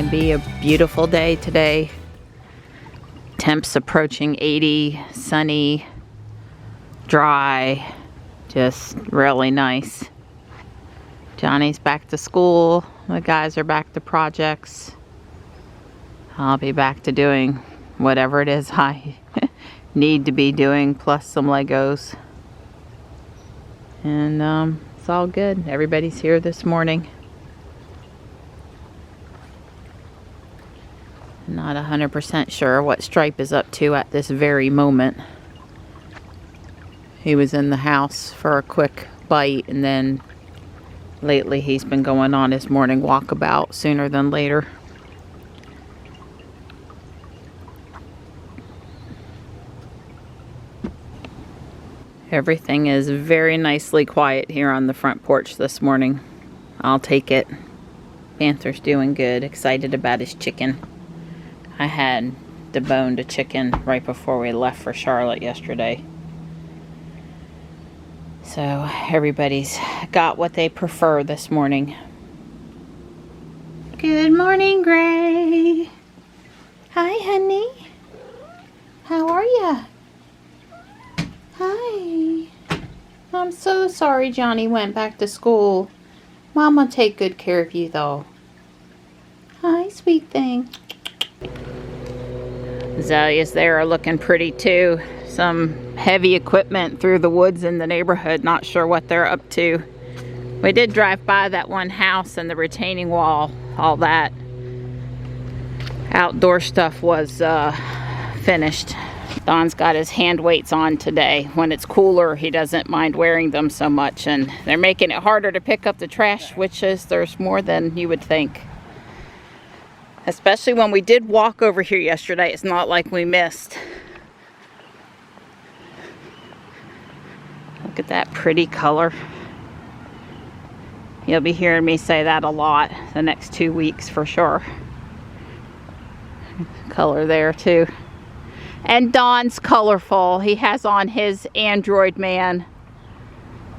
to be a beautiful day today. Temps approaching 80, sunny, dry, just really nice. Johnny's back to school. The guys are back to projects. I'll be back to doing whatever it is I need to be doing, plus some Legos. And it's all good. Everybody's here this morning. Not 100% sure what Stripe is up to at this very moment. He was in the house for a quick bite, and then lately he's been going on his morning walkabout sooner than later. Everything is very nicely quiet here on the front porch this morning. I'll take it. Panther's doing good, excited about his chicken. I had deboned a chicken right before we left for Charlotte yesterday. So everybody's got what they prefer this morning. Good morning, Gray. Hi, honey. How are ya? Hi. I'm so sorry Johnny went back to school. Mama take good care of you though. Hi, sweet thing. Azaleas there are looking pretty too. Some heavy equipment through the woods in the neighborhood. Not sure what they're up to. We did drive by that one house and the retaining wall. All that outdoor stuff was finished. Don's got his hand weights on today. When it's cooler, he doesn't mind wearing them so much, and they're making it harder to pick up the trash, which is there's more than you would think. Especially when we did walk over here yesterday, it's not like we missed. Look at that pretty color. You'll be hearing me say that a lot the next 2 weeks for sure. Color there too. And Don's colorful. He has on his Android Man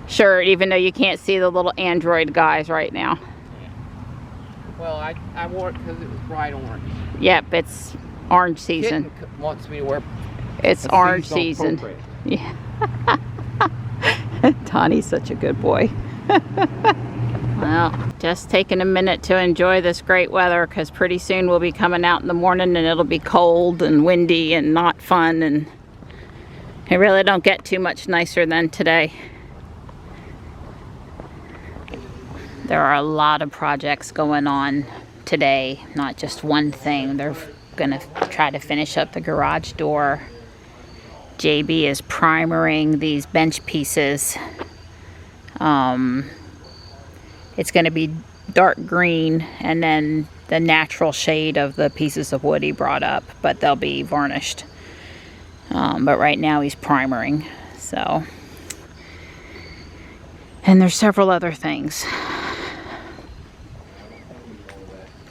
shirt, even though you can't see the little Android guys right now. Well, I wore it because it was bright orange. Yep, it's orange season. Kitten wants me to wear. It's orange season. Yeah. Donnie's such a good boy. Well, just taking a minute to enjoy this great weather, because pretty soon we'll be coming out in the morning and it'll be cold and windy and not fun, and it really don't get too much nicer than today. There are a lot of projects going on today, not just one thing. They're gonna try to finish up the garage door. JB is primering these bench pieces. It's gonna be dark green and then the natural shade of the pieces of wood he brought up, but they'll be varnished. But right now he's primering, so. And there's several other things.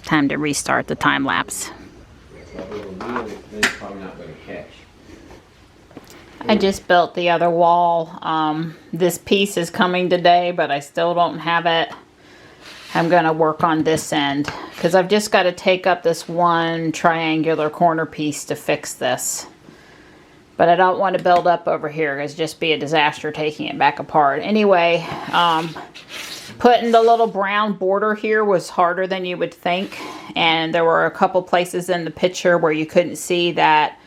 Time to restart the time lapse. I just built the other wall. This piece is coming today, but I still don't have it. I'm gonna work on this end because I've just got to take up this one triangular corner piece to fix this. But I don't want to build up over here because it'd just be a disaster taking it back apart. Anyway, putting the little brown border here was harder than you would think, and there were a couple places in the picture where you couldn't see that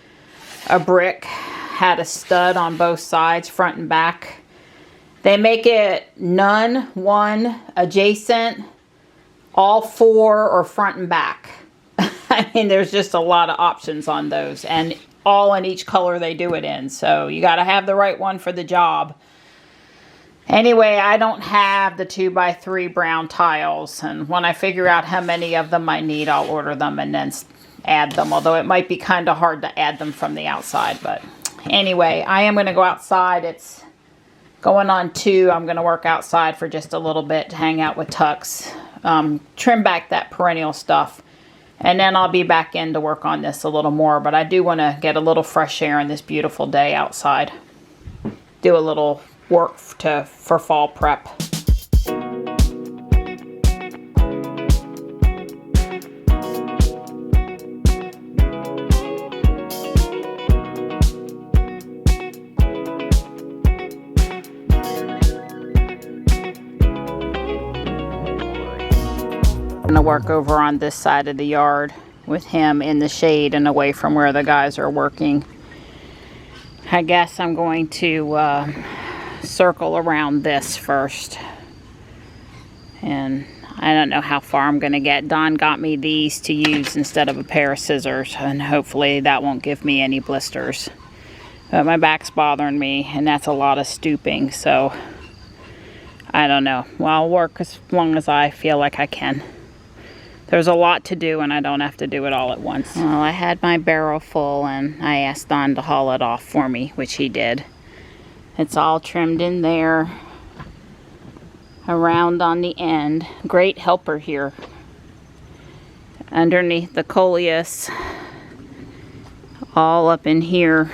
a brick had a stud on both sides, front and back. They make it none, one, adjacent, all four, or front and back. I mean, there's just a lot of options on those, and all in each color they do it in, so you got to have the right one for the job. Anyway, I don't have the 2x3 brown tiles, and when I figure out how many of them I need, I'll order them and then add them, although it might be kind of hard to add them from the outside. But anyway, I am going to go outside. It's going on 2. I'm going to work outside for just a little bit to hang out with Tux, trim back that perennial stuff, and then I'll be back in to work on this a little more. But I do want to get a little fresh air on this beautiful day outside. Do a little work for fall prep. going to work over on this side of the yard with him in the shade and away from where the guys are working. I guess I'm going to circle around this first. And I don't know how far I'm going to get. Don got me these to use instead of a pair of scissors, and hopefully that won't give me any blisters. But my back's bothering me, and that's a lot of stooping, so I don't know. Well, I'll work as long as I feel like I can. There's a lot to do, and I don't have to do it all at once. Well, I had my barrel full, and I asked Don to haul it off for me, which he did. It's all trimmed in there, around on the end. Great helper here. Underneath the coleus, all up in here.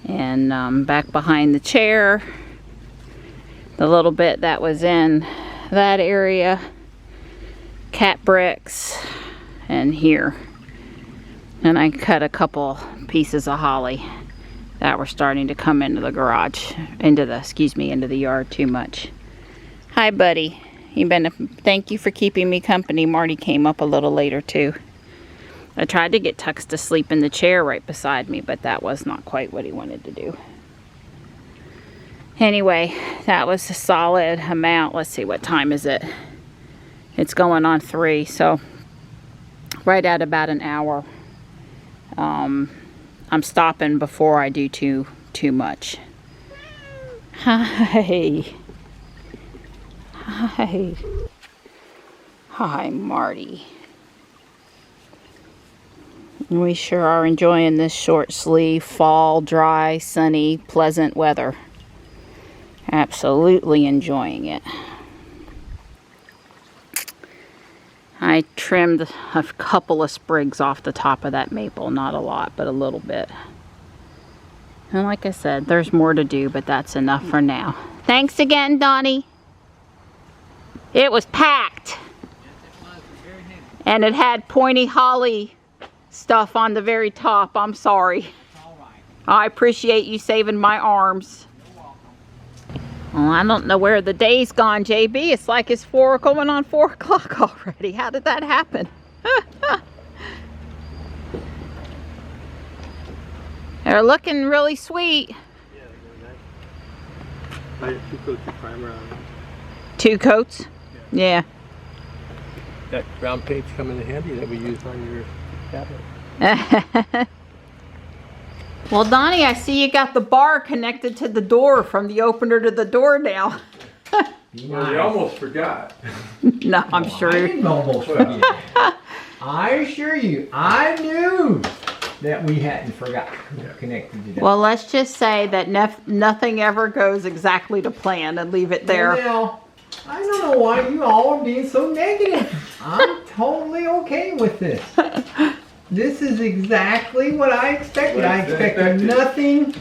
And back behind the chair, the little bit that was in that area, cat bricks, and here. And I cut a couple pieces of holly that were starting to come into the garage, into the yard too much. Hi, buddy. Thank you for keeping me company. Marty came up a little later too. I tried to get Tux to sleep in the chair right beside me, but that was not quite what he wanted to do. Anyway, that was a solid amount. Let's see, what time is it? It's going on 3, so right at about an hour. I'm stopping before I do too much. Hi. Hi. Hi, Marty. We sure are enjoying this short sleeve, fall, dry, sunny, pleasant weather. Absolutely enjoying it. I trimmed a couple of sprigs off the top of that maple. Not a lot, but a little bit. And like I said, there's more to do, but that's enough for now. Thanks again, Donnie. It was packed. And it had pointy holly stuff on the very top. I'm sorry. All right. I appreciate you saving my arms. You're welcome. Well, I don't know where the day's gone, JB. It's like it's going on 4 o'clock already. How did that happen? They're looking really sweet. Yeah, they're nice. I have 2 coats of primer on it. 2 coats? Yeah. That brown paint's coming in handy that we used on your cabinet. Well, Donnie, I see you got the bar connected to the door from the opener to the door now. Well, you almost forgot. No, I'm sure. I didn't almost forget. I assure you, I knew that we hadn't forgotten connected to that. Well, let's just say that nothing ever goes exactly to plan and leave it there. Well, I don't know why you all are being so negative. I'm totally okay with this. This is exactly what I expected. I expected nothing.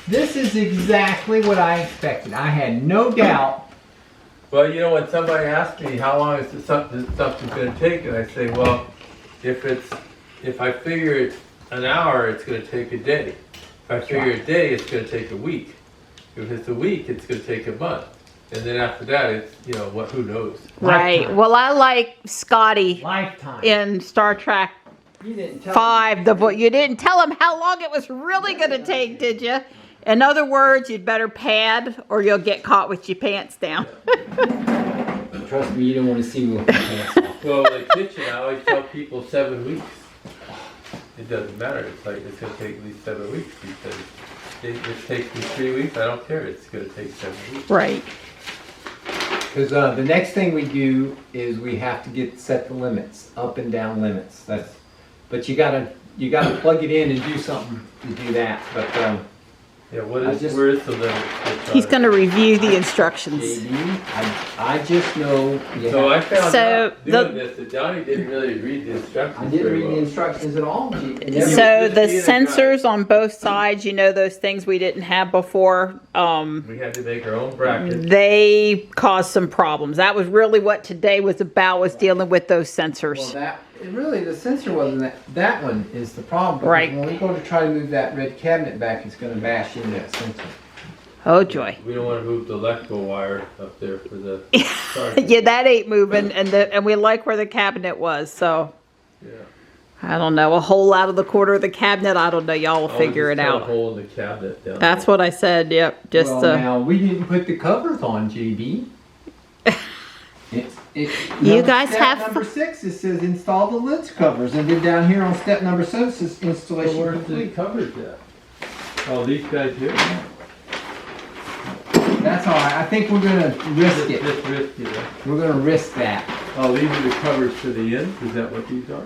This is exactly what I expected. I had no doubt. Well, you know, when somebody asks me how long is something's going to take, and I say, well, if I figure it's an hour, it's going to take a day. If I figure a day, it's going to take a week. If it's a week, it's going to take a month. And then after that, it's, you know, who knows? Right. Lifetime. Well, I like Scotty Lifetime. in Star Trek You didn't tell 5. You didn't tell him how long it was really going to take, did you? In other words, you'd better pad or you'll get caught with your pants down. Trust me, you don't want to see me with my pants off. Well, in the kitchen, I always tell people 7 weeks. It doesn't matter. It's like it's going to take at least 7 weeks because if it takes me 3 weeks, I don't care. It's going to take 7 weeks. Right. Because the next thing we do is we have to set the limits, up and down limits. But you gotta plug it in and do something to do that. But Yeah, where is the limit? He's going to review the instructions. JD, I just know. So I found So out doing this that Donnie didn't really read the instructions. I didn't very read well. the instructions at all. So the sensors on both sides, you know, those things we didn't have before, We had to make our own bracket. they caused some problems. That was really what today was about, was dealing with those sensors. Well, the sensor wasn't that one is the problem. Because Right. when we go to try to move that red cabinet back, it's going to bash into that sensor. Oh joy. We don't want to move the electrical wire up there for the charger. Yeah, that ain't moving, and we like where the cabinet was, so Yeah. I don't know. A hole out of the corner of the cabinet. I don't know. Y'all will figure it A out. hole in the cabinet down That's there. what I said. Yep. Just Well, now we didn't put the covers on, JB. You guys step have number 6. It says install the lids covers, and then down here on step number 7 it says So installation where's the complete. covers at? Oh, these guys here? That's all right. I think we're gonna risk it. Just risk it. Huh? We're gonna risk that. Oh, these are the covers to the ends? Is that what these are?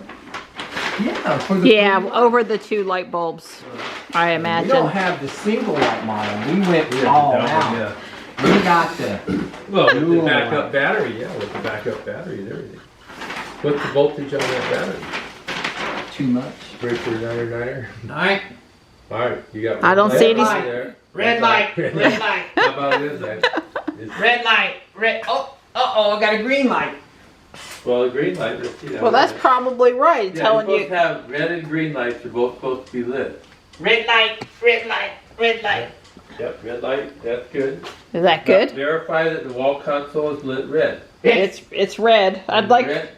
Yeah, for the yeah, over the 2 light bulbs. I We don't imagine. have the single light model. We went Yeah, all that one, out. yeah. We got the Well, with the Dual backup light. battery, yeah, with the backup battery and everything. What's the voltage on that battery? too much. Breaker 9er? Alright. Alright, you got. I don't red see light any- there. Red light. Red light. How about this light? Red light. Red. Oh. I got a green light. Well, the green light, let's see that. Well, that's probably right. Yeah, Telling you're you. supposed to have red and green lights are both supposed to be lit. Red light. Red light. Red light. Yep, red light, that's good. Is that Now, good? verify that the wall console is lit red. It's red. I'd like. Red,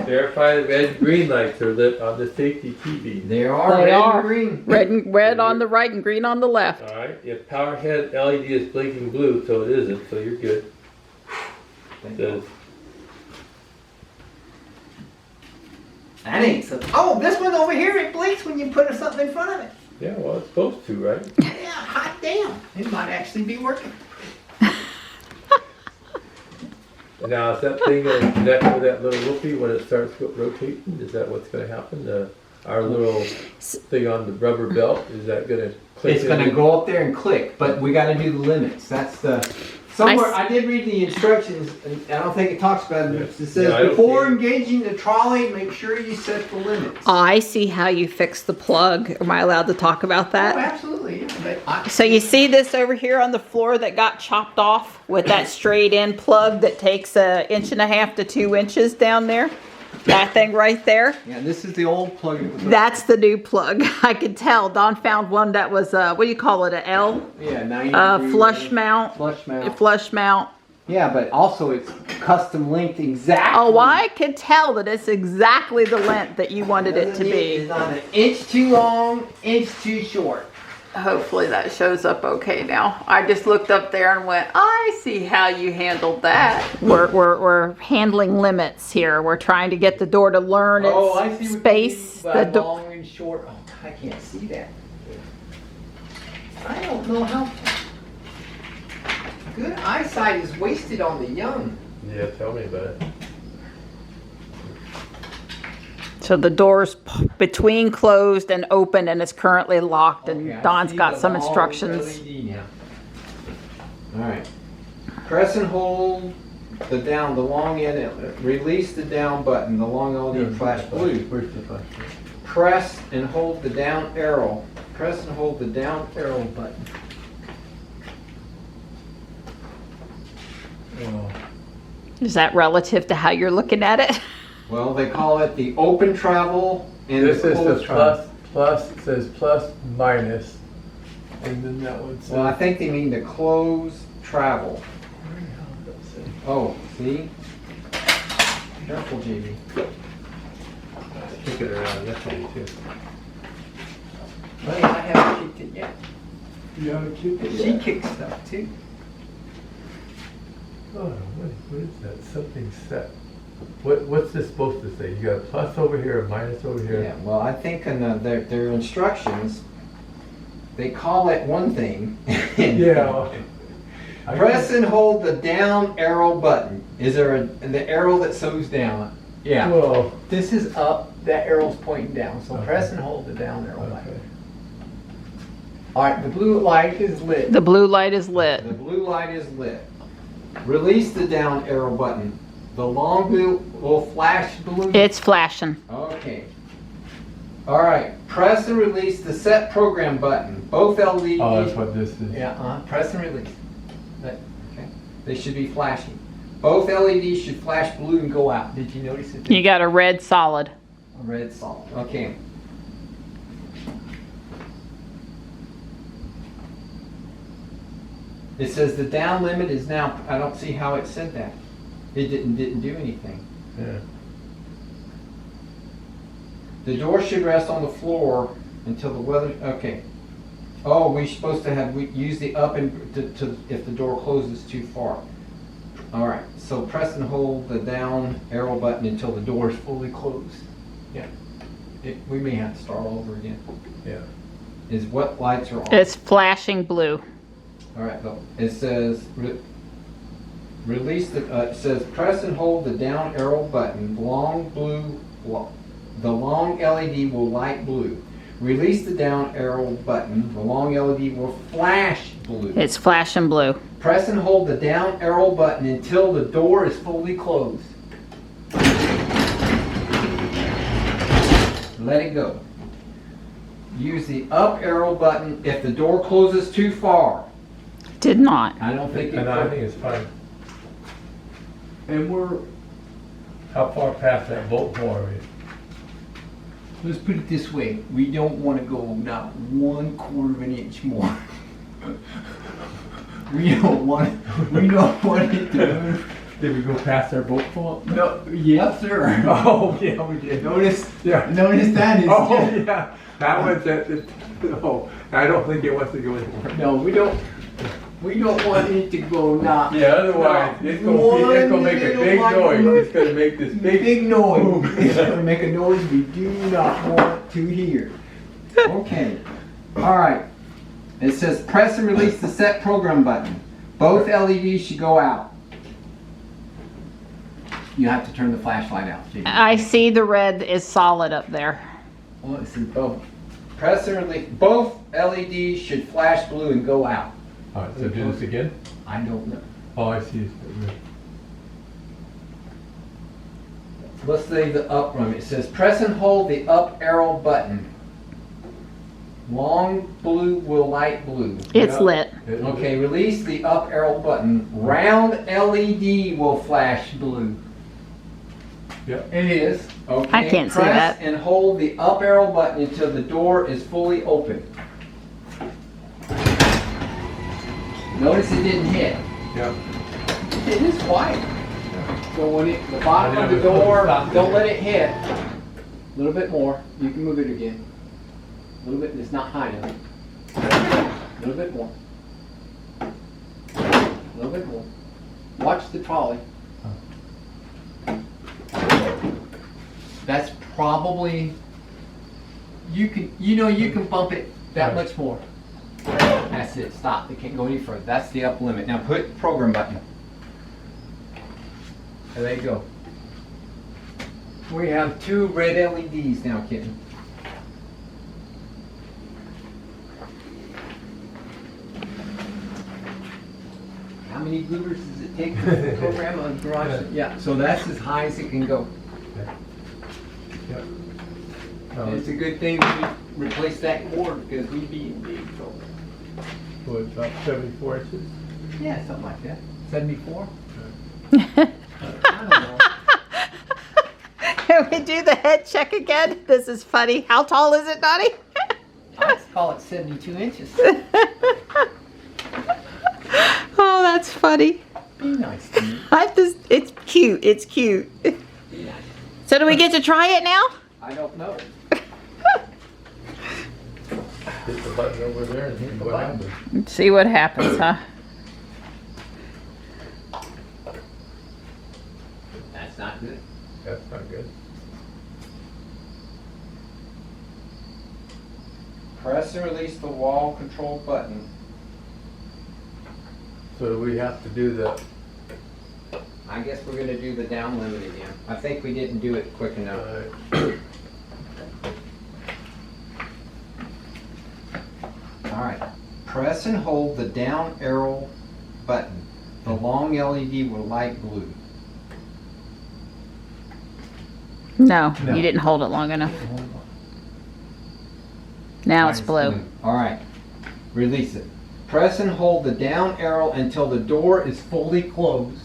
verify that red and green lights are lit on the safety TV. They are They red are. and green. Red on the right and green on the left. Alright, if power head LED is blinking blue, so it isn't, so you're good. Says, That ain't so. Oh, this one over here, it blinks when you put something in front of it. yeah, well, it's supposed to, right? Yeah, hot damn. It might actually be working. Now, is that thing going to connect with that little whoopee when it starts rotating? Is that what's going to happen? Our little thing on the rubber belt, is that going to click It's going to in? go up there and click, but we got to do the limits. That's the. Somewhere, I I did read the instructions, and I don't think it talks about it. It says, Yeah, I don't before see it. engaging the trolley, make sure you set the limits. I see how you fix the plug. Am I allowed to talk about Oh, that? absolutely. Yeah, but So you see this over here on the floor that got chopped off with that straight in plug that takes 1.5 inches to 2 inches down there? That thing right there? yeah, this is the old plug. That's the new plug. I could tell. Don found one that was, what do you call it, an L? Yeah, 90 degree Flush mount. Flush mount. Flush mount. Yeah, but also it's custom length exactly. Oh, I could tell that it's exactly the length that you wanted it to It's be. not an inch too long, inch too short. Hopefully that shows up okay now. I just looked up there and went, I see how you handled that. We're handling limits here. We're trying to get the door to learn its Oh, I see what space. you mean by The do- long and short. Oh, I can't see that. I don't know how good eyesight is wasted on the young. Yeah, tell me about it. So the door's between closed and open and it's currently locked Okay, I and Don's see got the some long instructions. LED now. All right. Press and hold the long end. Release the down button. The long LED flash blue. Where's the flash? Press and hold the down arrow. Press and hold the down arrow button. Oh. Is that relative to how you're looking at it? Well, they call it the open travel and This the is closed the travel. plus, it says plus minus, and then that one says. Well, I think they mean the closed travel. Oh, see? Careful, JB. Kick it around, that's how you do. Well, I haven't kicked it yet. You haven't kicked it She yet? kicks stuff too. Oh, what is that? Something set. What's this supposed to say? You got a plus over here, a minus over here. Yeah, well, I think in their instructions, they call it one thing. Yeah. Press and hold the down arrow button. Is there the arrow that sews down? Yeah. Well, This is up, that arrow's pointing down, so Okay. press and hold the down arrow okay. button. Alright, the blue light is lit. The blue light is lit. The blue light is lit. Release the down arrow button. The long blue will flash blue. It's flashing. Okay. Alright, press and release the set program button. Both LEDs. Oh, that's what this is. Yeah, press and release. Okay. They should be flashing. Both LEDs should flash blue and go out. Did you notice it? You got a red solid. A red solid. Okay. It says the down limit is now, I don't see how it said that. It didn't do anything. Yeah. The door should rest on the floor until the weather, okay. Oh, we're supposed to have, we use the up and to if the door closes too far. All right, so press and hold the down arrow button until the door is fully closed. Yeah. We may have to start all over again. Yeah. Is what lights are on? It's flashing blue. All right, look. It says release the. It says press and hold the down arrow button. The long LED will light blue. Release the down arrow button. The long LED will flash blue. It's flashing blue. Press and hold the down arrow button until the door is fully closed. Let it go. Use the up arrow button if the door closes too far. Did not. I don't think it And I think it's fine. And we're, How far past that bolt hole are we? let's put it this way, we don't want to go not 1/4 of an inch more. We don't want it to move. Did we go past our bolt hole? No, yes, sir. Oh, yeah, we did. Notice Yeah. that is. Oh, yeah. That one's no, I don't think it wants to go anymore. No, we don't want it to go not. Yeah, otherwise, it's gonna make a big noise. It's gonna make this Big noise. It's gonna make a noise we do not want to hear. Okay. All right. It says press and release the set program button. Both LEDs should go out. You have to turn the flashlight out. Jake. I see the red is solid up there. Well, it says both. Press and release. Both LEDs should flash blue and go out. Alright, so do this again? I don't know. Oh, I see. Let's say the up one. It says press and hold the up arrow button. Long blue will light blue. It's Yep. lit. Okay, release the up arrow button. Round LED will flash blue. Yep. It is. Okay. I can't see Press that. and hold the up arrow button until the door is fully open. Notice it didn't hit. Yep. It is quiet. So when the bottom of the door, don't let it hit. A little bit more. You can move it again. A little bit. It's not high enough. A little bit more. A little bit more. Watch the trolley. That's probably. You can bump it that much more. That's it. Stop. It can't go any further. That's the up limit. Now put program button. And there you go. We have 2 red LEDs now, kitten. How many goobers does it take to program a garage? Yeah, so that's as high as it can go. Yep. It's a good thing we replaced that cord because we'd be in big trouble. So it's about 74 inches? Yeah, something like that. 74? I don't know. Can we do the head check again? This is funny. How tall is it, Donnie? Let's call it 72 inches. Oh, that's funny. Be nice to me. It's cute. It's cute. Be nice. So do we get to try it now? I don't know. Hit the button over there and hit the button. Let's see what happens, huh? That's not good. That's not good. Press and release the wall control button. So do we have to do the, I guess we're going to do the down limit again. I think we didn't do it quick enough. All right. Press and hold the down arrow button. The long LED will light blue. No, No. you didn't hold it long enough. Now it's blue. All right. Release it. Press and hold the down arrow until the door is fully closed.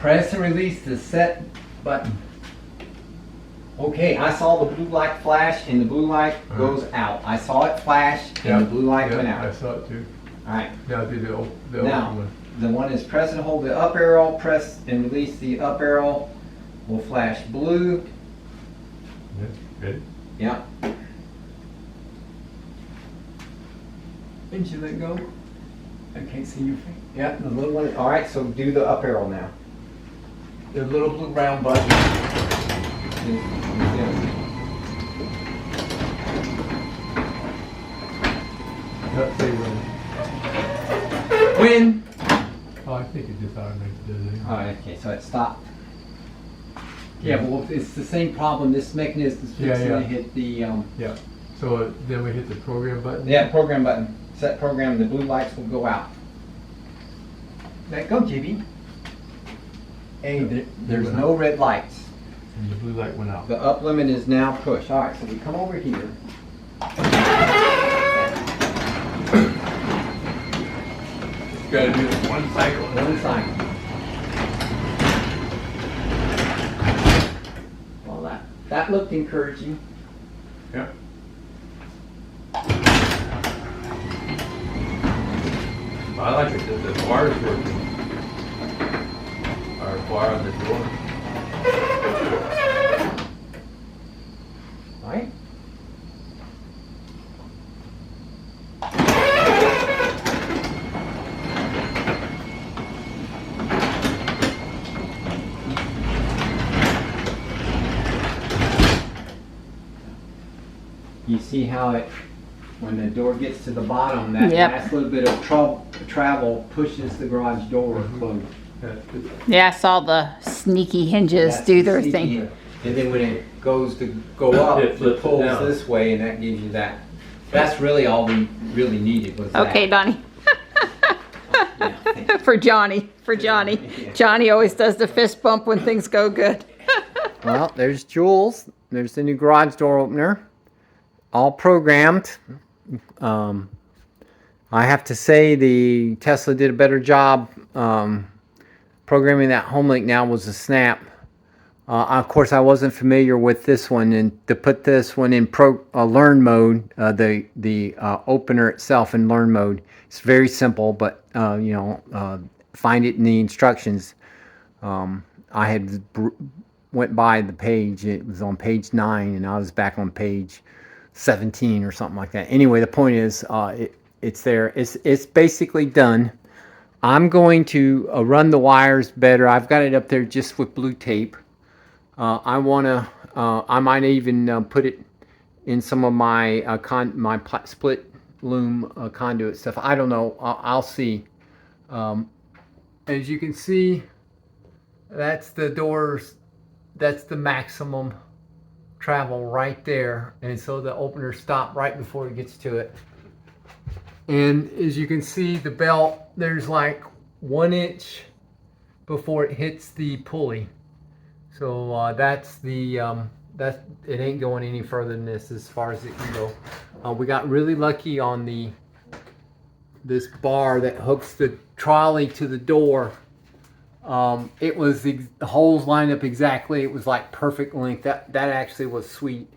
Press and release the set button. Okay, I saw the blue light flash and the blue light goes out. I saw it flash and the blue light went out. I saw it too. Alright. Now do the Now, open one. the one is press and hold the up arrow, press and release the up arrow. Will flash blue. Yeah, ready? Yeah. Didn't you let go? I can't see your face. Yeah, the little one. Alright, so do the up arrow now. The little blue round button. Let's say when. When? Oh, I think it just automatically does it. Alright, okay, so it stopped. Yeah, well, it's the same problem. This mechanism is fixing to hit the. Yeah. So then we hit the program button. Yeah, program button. Set program. The blue lights will go out. Let go, JB. Hey, there's no red lights. And the blue light went out. The up limit is now pushed. All right, so we come over here. Got to do this one cycle. One cycle. Well, that looked encouraging. Yeah. I like it that the bar is working. Our bar on the door. Right? You see how it, when the door gets to the bottom, that last little bit of travel pushes the garage door closed. Yeah, I saw the sneaky hinges do their thing. And then when it goes to go up, It flips it pulls down. this way, and that gives you that. That's really all we really needed was that. Okay, Donnie. Yeah. For Johnny. Yeah. Johnny always does the fist bump when things go good. Well, there's Jules. There's the new garage door opener. All programmed. I have to say the Tesla did a better job programming that home link. Now was a snap. Of course, I wasn't familiar with this one, and to put this one in learn mode, the opener itself in learn mode, it's very simple. But find it in the instructions. I had went by the page. It was on page 9, and I was back on page 17 or something like that. Anyway, the point is, it's there. It's basically done. I'm going to run the wires better. I've got it up there just with blue tape. I might even put it in some of my split loom conduit stuff. I don't know. I'll see. As you can see, that's the doors. That's the maximum travel right there, and so the opener stopped right before it gets to it. And as you can see, the belt, there's like 1 inch before it hits the pulley. So that's the it ain't going any further than this as far as it can go. We got really lucky on this bar that hooks the trolley to the door. It was the holes lined up exactly. It was like perfect length. That actually was sweet.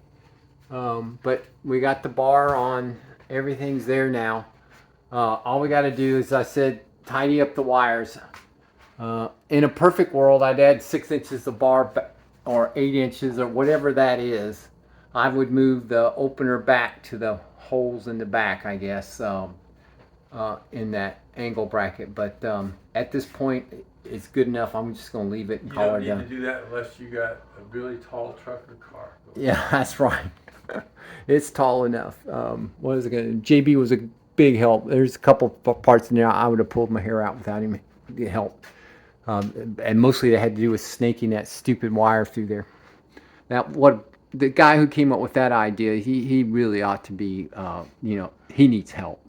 But we got the bar on. Everything's there now. All we got to do is, I said, tidy up the wires. In a perfect world, I'd add 6 inches of bar or 8 inches or whatever that is. I would move the opener back to the holes in the back, I guess, in that angle bracket. But at this point, it's good enough. I'm just going to leave it and call it done. You don't need to do that unless you got a really tall truck or car. Yeah, that's right. It's tall enough. What is it going to? JB was a big help. There's a couple parts in there I would have pulled my hair out without him help. And mostly that had to do with snaking that stupid wire through there. Now, the guy who came up with that idea, he really ought to be, he needs help.